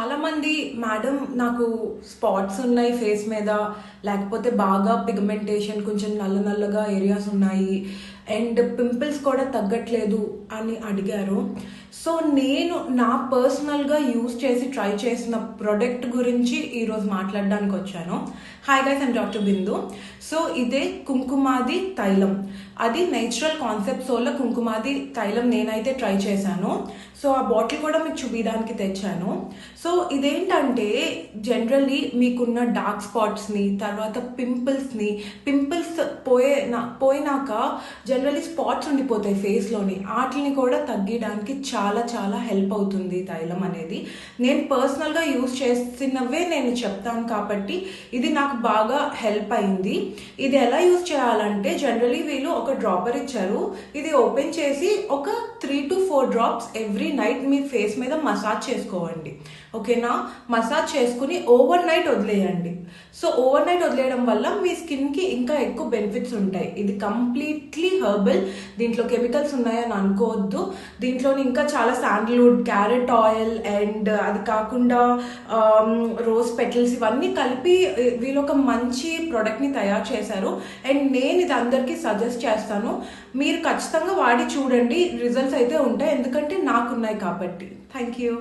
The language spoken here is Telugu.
చాలామంది మేడం నాకు స్పాట్స్ ఉన్నాయి ఫేస్ మీద, లేకపోతే బాగా పిగ్మెంటేషన్ కొంచెం నల్ల నల్లగా ఏరియాస్ ఉన్నాయి అండ్ పింపుల్స్ కూడా తగ్గట్లేదు అని అడిగారు. సో నేను నా పర్సనల్గా యూజ్ చేసి ట్రై చేసిన ప్రోడక్ట్ గురించి ఈరోజు మాట్లాడడానికి వచ్చాను. Hi guys, I'm doctor Bindu. So ఇదే కుంకుమాది తైలం. అది నేచురల్ కాన్సెప్ట్ సోల్లో కుంకుమాది తైలం నేనైతే ట్రై చేశాను. సో ఆ బాటిల్ కూడా మీకు చూపించడానికి తెచ్చాను. సో ఇదేంటంటే జనరల్లీ మీకున్న డార్క్ స్పాట్స్ని, తర్వాత పింపుల్స్ పోయినాక జనరల్లీ స్పాట్స్ ఉండిపోతాయి ఫేస్లోని, వాటిని కూడా తగ్గడానికి చాలా చాలా హెల్ప్ అవుతుంది తైలం అనేది. నేను పర్సనల్గా యూజ్ చేసినవే నేను చెప్తాను కాబట్టి ఇది నాకు బాగా హెల్ప్ అయింది. ఇది ఎలా యూజ్ చేయాలంటే జనరల్లీ వీళ్ళు ఒక డ్రాపర్ ఇచ్చారు. ఇది ఓపెన్ చేసి ఒక 3 to 4 drops every night me face మీద మసాజ్ చేసుకోండి. ఓకేనా? మసాజ్ చేసుకుని ఓవర్ నైట్ వదిలేయండి. సో ఓవర్ నైట్ వదిలేయడం వల్ల మీ స్కిన్కి ఇంకా ఎక్కువ బెనిఫిట్స్ ఉంటాయి. ఇది కంప్లీట్లీ హెర్బల్, దీంట్లో కెమికల్స్ ఉన్నాయని అనుకోవద్దు. దీంట్లోని ఇంకా చాలా శాండల్వుడ్, క్యారెట్ ఆయిల్ అండ్ అది కాకుండా రోజ్ పెటల్స్ ఇవన్నీ కలిపి వీళ్ళు ఒక మంచి ప్రోడక్ట్ని తయారు చేశారు. అండ్ నేను ఇది అందరికీ సజెస్ట్ చేస్తాను. మీరు ఖచ్చితంగా వాడి చూడండి, రిజల్ట్స్ అయితే ఉంటాయి, ఎందుకంటే నాకున్నాయి కాబట్టి. Thank you.